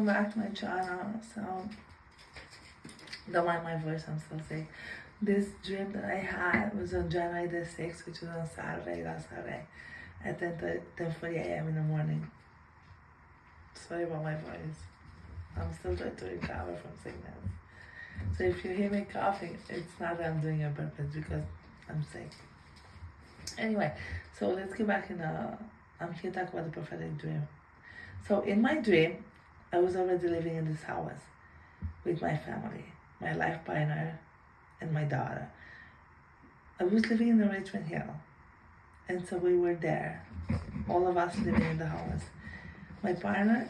welcome back to my channel. So, don't mind my voice, I'm still sick. This dream that I had was on January the 6th, which was on Saturday, last Saturday, at 10:40 a.m. in the morning. Sorry about my voice. I'm still trying to recover from sickness. So if you hear me coughing, it's not that I'm doing it on purpose, because I'm sick. Anyway, so let's get back I'm here to talk about the prophetic dream. So in my dream, I was already living in this house with my family, my life partner, and my daughter. I was living in the Richmond Hill, and so we were there, all of us living in the house. My partner,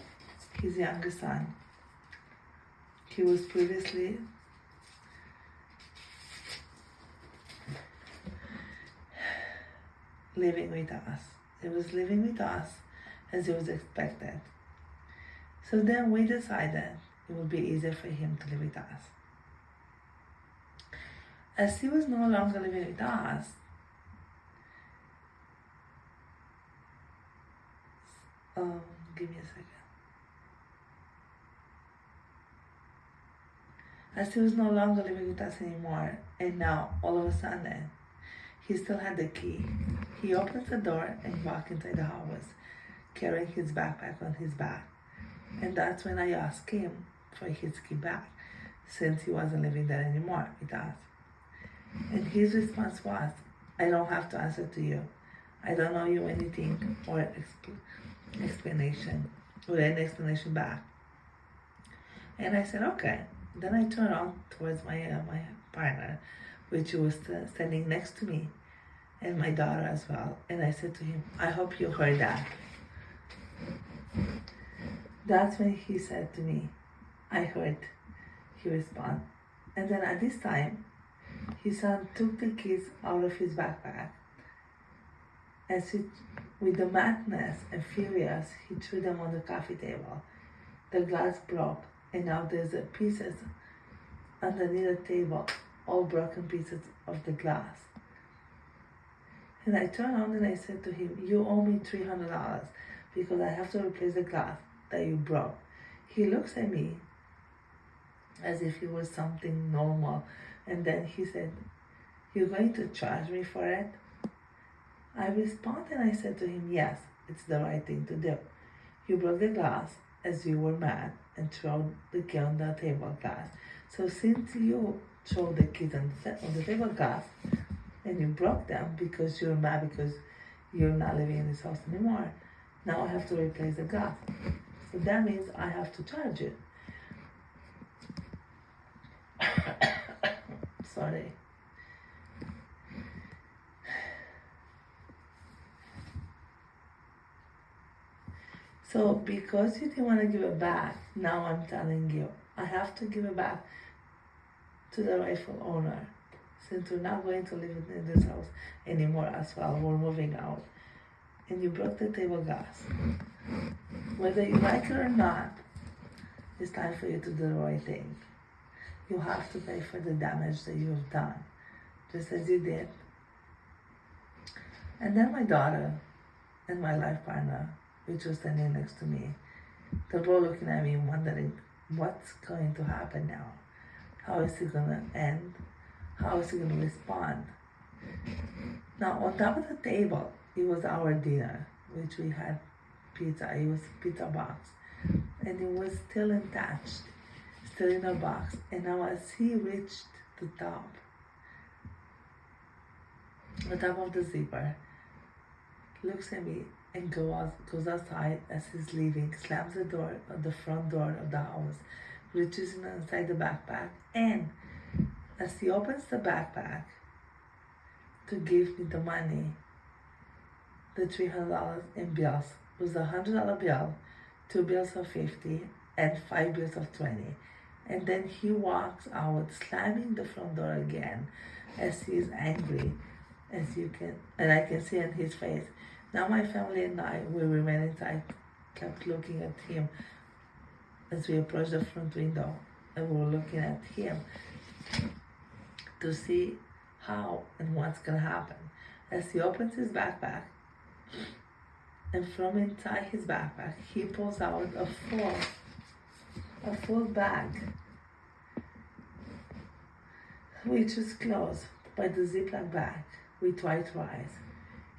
his youngest son, he was previously living with us. He was living with us as he was expected. So then we decided it would be easier for him to live with us. As he was no longer living with us, give me a second. As he was no longer living with us anymore, and now all of a sudden, he still had the key. He opened the door and walked inside the house, carrying his backpack on his back. And that's when I asked him for his key back, since he wasn't living there anymore with us. And his response was, I don't have to answer to you. I don't owe you anything or explanation, or any explanation back. And I said, okay. Then I turned on towards my partner, which was standing next to me, and my daughter as well. And I said to him, I hope you heard that. That's when he said to me, I heard, he responded. And then at this time, his son took the keys out of his backpack. As he, with the madness and furious, he threw them on the coffee table. The glass broke, and now there's pieces underneath the table, all broken pieces of the glass. And I turned on and I said to him, you owe me $300 because I have to replace the glass that you broke. He looks at me as if it was something normal, and then he said, you're going to charge me for it? I responded and I said to him, yes, it's the right thing to do. You broke the glass as you were mad and threw the key on the table glass. So since you threw the keys on the table glass and you broke them because you're mad because you're not living in this house anymore, now I have to replace the glass. So that means I have to charge you. Sorry. So because you didn't want to give it back, now I'm telling you, I have to give it back to the rightful owner, since we're not going to live in this house anymore as well. We're moving out. And you broke the table glass. Whether you like it or not, it's time for you to do the right thing. You have to pay for the damage that you have done, just as you did. And then my daughter and my life partner, which was standing next to me, they're both looking at me wondering, what's going to happen now? How is he going to end? How is he going to respond? Now, on top of the table, it was our dinner, which we had pizza. It was a pizza box. And it was still attached, still in a box. And now as he reached the top of the zipper, looks at me and goes outside as he's leaving, slams the door on the front door of the house, reaches inside the backpack, and as he opens the backpack to give me the money, the $300 in bills, was a $100 bill, 2 bills of 50, and 5 bills of 20. And then he walks out, slamming the front door again, as he's angry, as you can, and I can see in his face. Now my family and I, we remained inside, kept looking at him as we approached the front window, and we were looking at him to see how and what's gonna happen. As he opens his backpack, and from inside his backpack, he pulls out a full a full bag, which is closed by the Ziploc bag with white rice.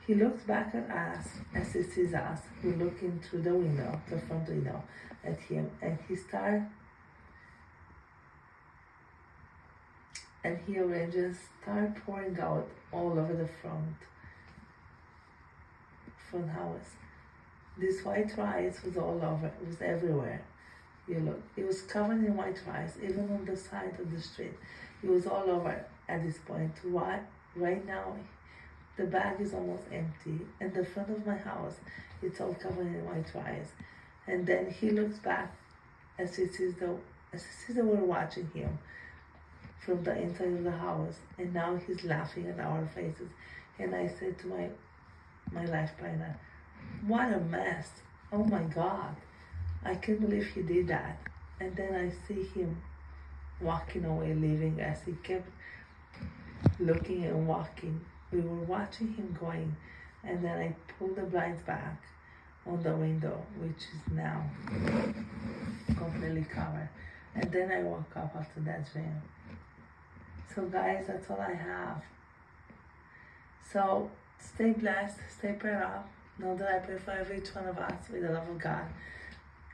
He looks back at us as he sees us. We're looking through the window, the front window, at him, and he arranges, start pouring out all over the front house. This white rice was all over, it was everywhere. You look, it was covered in white rice, even on the side of the street. It was all over at this point. Right now, the bag is almost empty, and the front of my house, it's all covered in white rice. And then he looks back as he sees that we're watching him from the inside of the house, and now he's laughing at our faces. And I said to my life partner, "What a mess! Oh my God, I can't believe he did that." And then I see him walking away, leaving us. He kept looking and walking. We were watching him going, and then I pulled the blinds back on the window, which is now completely covered. And then I woke up after that dream. So guys, that's all I have. So stay blessed, stay prayed up. Know that I pray for every each one of us with the love of God.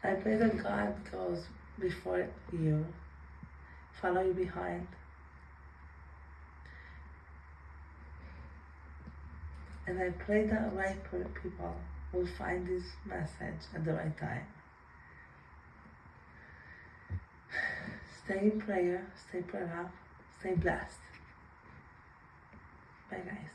I pray that God goes before you, follow you behind. And I pray that right people will find this message at the right time. Stay in prayer, stay prayed up, stay blessed. Bye guys.